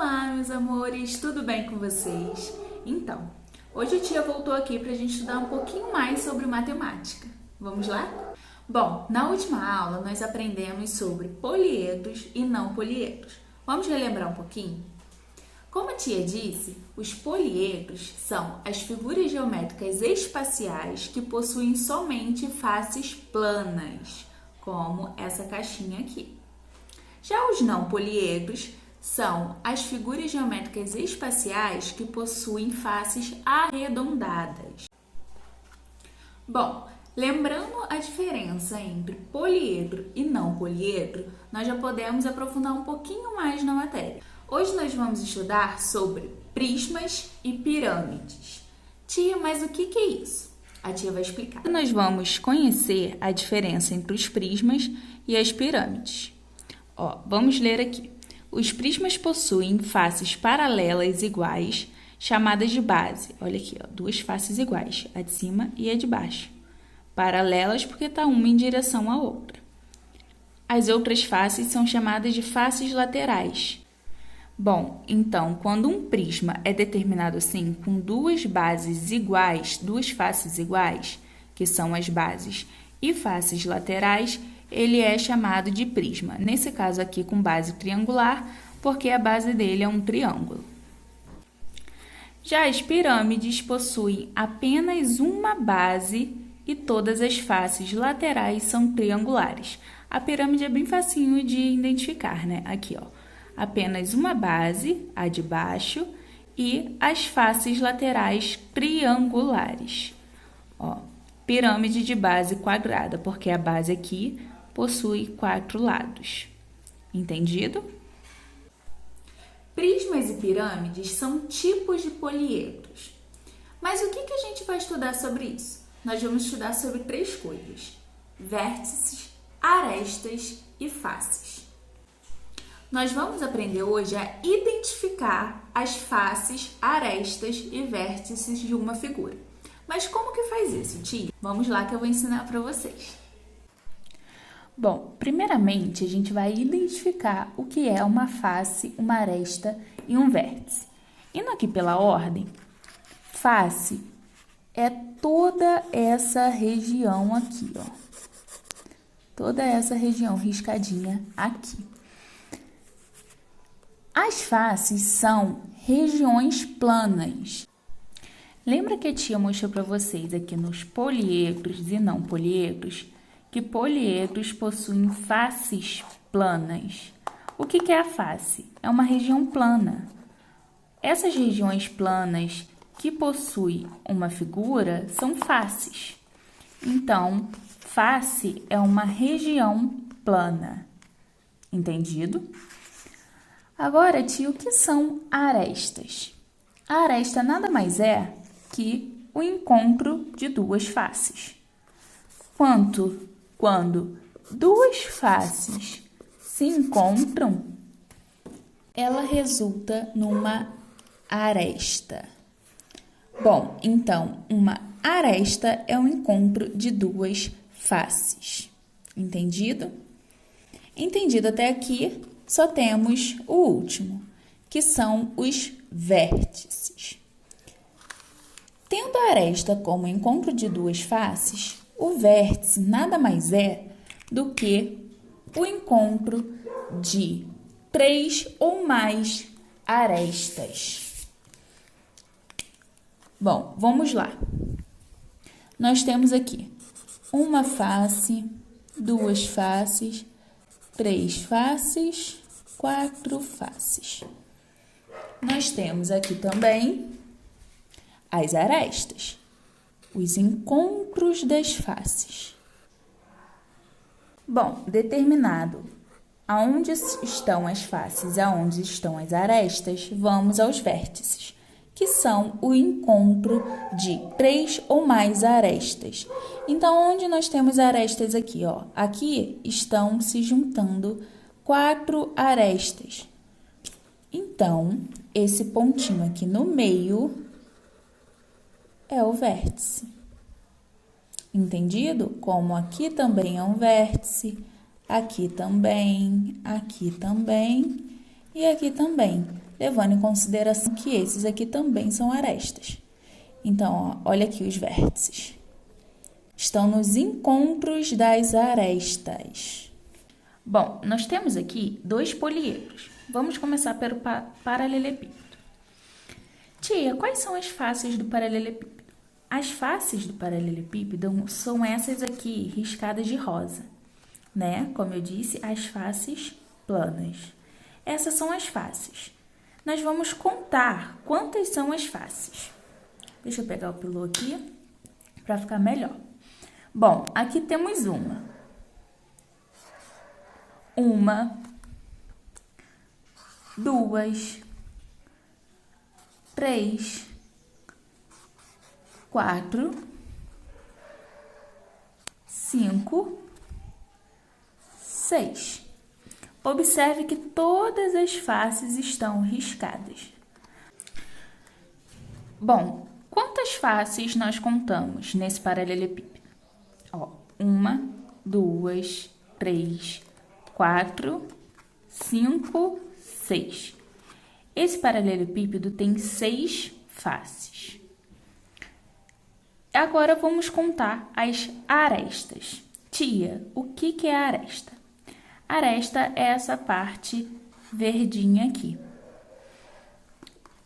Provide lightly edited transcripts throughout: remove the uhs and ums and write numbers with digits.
Olá, meus amores, tudo bem com vocês? Então, hoje a tia voltou aqui para a gente estudar um pouquinho mais sobre matemática. Vamos lá? Bom, na última aula nós aprendemos sobre poliedros e não poliedros. Vamos relembrar um pouquinho? Como a tia disse, os poliedros são as figuras geométricas espaciais que possuem somente faces planas, como essa caixinha aqui. Já os não poliedros são as figuras geométricas espaciais que possuem faces arredondadas. Bom, lembrando a diferença entre poliedro e não poliedro, nós já podemos aprofundar um pouquinho mais na matéria. Hoje nós vamos estudar sobre prismas e pirâmides. Tia, mas o que é isso? A tia vai explicar. Nós vamos conhecer a diferença entre os prismas e as pirâmides. Vamos ler aqui. Os prismas possuem faces paralelas iguais, chamadas de base. Olha aqui, duas faces iguais, a de cima e a de baixo. Paralelas porque está uma em direção à outra. As outras faces são chamadas de faces laterais. Bom, então, quando um prisma é determinado assim, com duas bases iguais, duas faces iguais, que são as bases, e faces laterais, ele é chamado de prisma. Nesse caso aqui com base triangular, porque a base dele é um triângulo. Já as pirâmides possuem apenas uma base e todas as faces laterais são triangulares. A pirâmide é bem facinho de identificar, né? Aqui, apenas uma base, a de baixo, e as faces laterais triangulares. Pirâmide de base quadrada, porque a base aqui possui 4 lados. Entendido? Prismas e pirâmides são tipos de poliedros. Mas o que a gente vai estudar sobre isso? Nós vamos estudar sobre 3 coisas: vértices, arestas e faces. Nós vamos aprender hoje a identificar as faces, arestas e vértices de uma figura. Mas como que faz isso, tia? Vamos lá que eu vou ensinar para vocês. Bom, primeiramente a gente vai identificar o que é uma face, uma aresta e um vértice. Indo aqui pela ordem, face é toda essa região aqui, toda essa região riscadinha aqui. As faces são regiões planas. Lembra que a tia mostrou para vocês aqui nos poliedros e não poliedros que poliedros possuem faces planas? O que é a face? É uma região plana. Essas regiões planas que possuem uma figura são faces. Então, face é uma região plana. Entendido? Agora, tia, o que são arestas? A aresta nada mais é que o encontro de duas faces. Quando duas faces se encontram, ela resulta numa aresta. Bom, então, uma aresta é o encontro de duas faces. Entendido? Entendido até aqui, só temos o último, que são os vértices. Tendo a aresta como encontro de duas faces, o vértice nada mais é do que o encontro de 3 ou mais arestas. Bom, vamos lá. Nós temos aqui uma face, duas faces, 3 faces, 4 faces. Nós temos aqui também as arestas, os encontros das faces. Bom, determinado aonde estão as faces e aonde estão as arestas, vamos aos vértices, que são o encontro de 3 ou mais arestas. Então, onde nós temos arestas aqui, aqui estão se juntando 4 arestas. Então, esse pontinho aqui no meio é o vértice. Entendido? Como aqui também é um vértice, aqui também e aqui também. levando em consideração que esses aqui também são arestas. Então, ó, olha aqui os vértices. Estão nos encontros das arestas. Bom, nós temos aqui dois poliedros. Vamos começar pelo paralelepípedo. Tia, quais são as faces do paralelepípedo? As faces do paralelepípedo são essas aqui, riscadas de rosa, né? Como eu disse, as faces planas. Essas são as faces. Nós vamos contar quantas são as faces. Deixa eu pegar o pilô aqui para ficar melhor. Bom, aqui temos uma, duas, 3, 4, 5, 6. Observe que todas as faces estão riscadas. Bom, quantas faces nós contamos nesse paralelepípedo? Ó, 1, 2, 3, 4, 5, 6. Esse paralelepípedo tem 6 faces. Agora vamos contar as arestas. Tia, o que é a aresta? Aresta é essa parte verdinha aqui.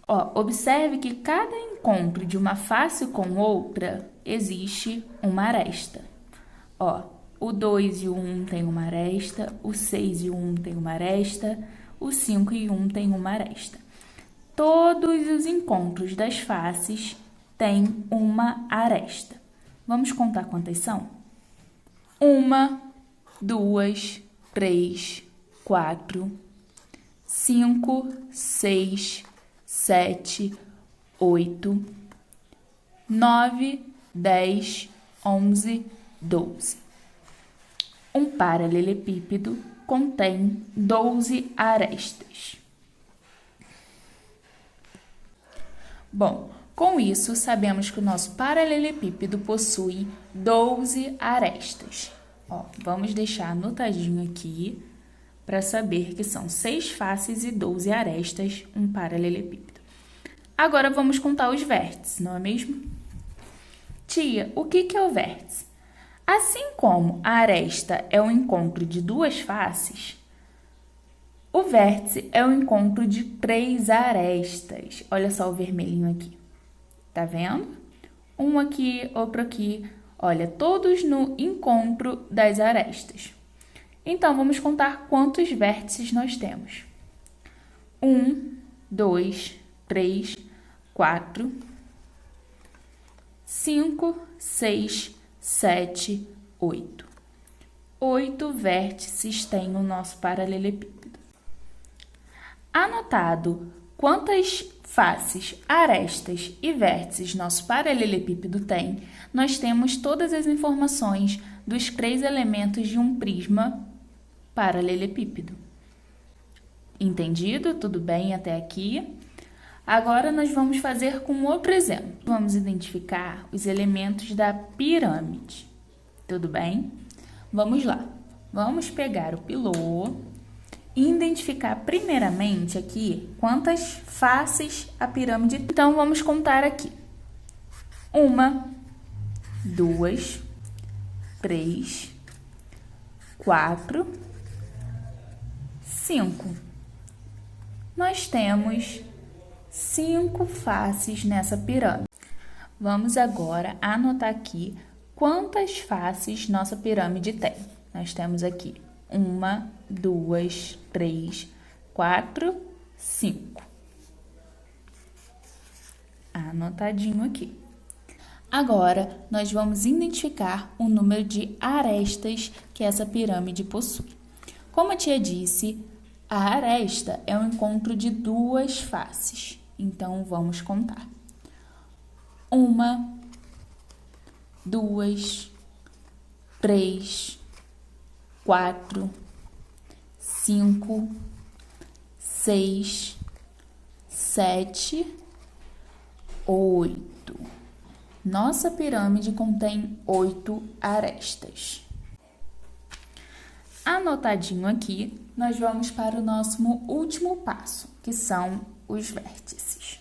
Ó, observe que cada encontro de uma face com outra existe uma aresta. Ó, o 2 e o 1 tem uma aresta, o 6 e o 1 tem uma aresta, o 5 e 1 tem uma aresta. Todos os encontros das faces têm uma aresta. Vamos contar quantas são? 1, 2, 3, 4, 5, 6, 7, 8, 9, 10, 11, 12. Um paralelepípedo contém 12 arestas. Bom, com isso, sabemos que o nosso paralelepípedo possui 12 arestas. Ó, vamos deixar anotadinho aqui para saber que são 6 faces e 12 arestas, um paralelepípedo. Agora vamos contar os vértices, não é mesmo? Tia, o que é o vértice? Assim como a aresta é o encontro de 2 faces, o vértice é o encontro de 3 arestas. Olha só o vermelhinho aqui. Tá vendo? Um aqui, outro aqui. Olha, todos no encontro das arestas. Então, vamos contar quantos vértices nós temos. 1, 2, 3, 4, 5, 6, 7, 8. 8 vértices tem o nosso paralelepípedo. Anotado quantas faces, arestas e vértices nosso paralelepípedo tem, nós temos todas as informações dos 3 elementos de um prisma paralelepípedo. Entendido? Tudo bem até aqui? Agora nós vamos fazer com outro exemplo. Vamos identificar os elementos da pirâmide. Tudo bem? Vamos lá. Vamos pegar o pilô e identificar primeiramente aqui quantas faces a pirâmide. Então, vamos contar aqui. 1, 2, 3, 4, 5. Nós temos 5 faces nessa pirâmide. Vamos agora anotar aqui quantas faces nossa pirâmide tem. Nós temos aqui 1, 2, 3, 4, 5. Anotadinho aqui. Agora, nós vamos identificar o número de arestas que essa pirâmide possui. Como a tia disse, a aresta é um encontro de 2 faces. Então, vamos contar. 1, 2, 3, 4, 5, 6, 7, 8. Nossa pirâmide contém 8 arestas. Anotadinho aqui, nós vamos para o nosso último passo, que são os vértices.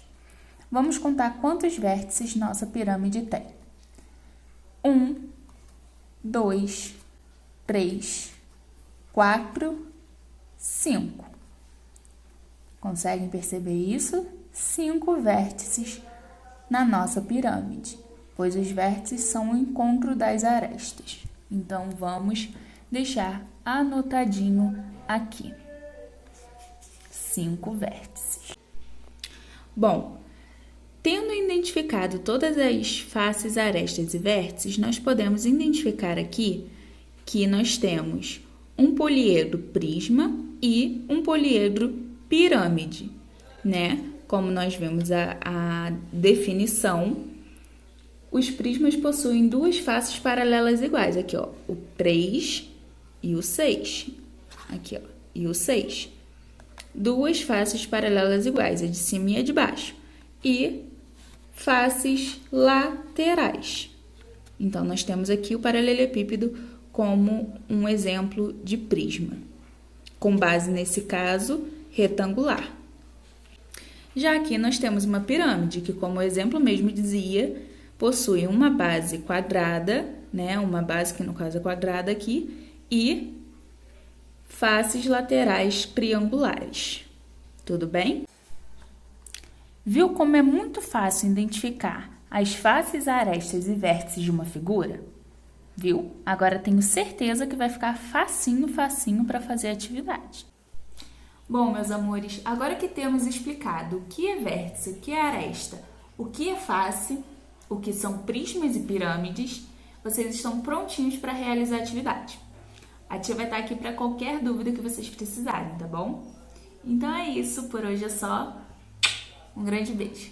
Vamos contar quantos vértices nossa pirâmide tem. 1, 2, 3, 4, 5. Conseguem perceber isso? 5 vértices na nossa pirâmide, pois os vértices são o encontro das arestas. Então, vamos deixar anotadinho aqui. 5 vértices. Bom, tendo identificado todas as faces, arestas e vértices, nós podemos identificar aqui que nós temos um poliedro prisma e um poliedro pirâmide, né? Como nós vimos a definição, os prismas possuem duas faces paralelas iguais. Aqui, ó, o 3 e o 6. Aqui, ó, e o 6. Duas faces paralelas iguais, a de cima e a de baixo. E faces laterais. Então, nós temos aqui o paralelepípedo como um exemplo de prisma, com base, nesse caso, retangular. Já aqui nós temos uma pirâmide, que, como o exemplo mesmo dizia, possui uma base quadrada, né? Uma base que, no caso, é quadrada aqui, e faces laterais triangulares. Tudo bem? Viu como é muito fácil identificar as faces, arestas e vértices de uma figura? Viu? Agora tenho certeza que vai ficar facinho para fazer a atividade. Bom, meus amores, agora que temos explicado o que é vértice, o que é aresta, o que é face, o que são prismas e pirâmides, vocês estão prontinhos para realizar a atividade. A tia vai estar aqui para qualquer dúvida que vocês precisarem, tá bom? Então é isso, por hoje é só. Um grande beijo!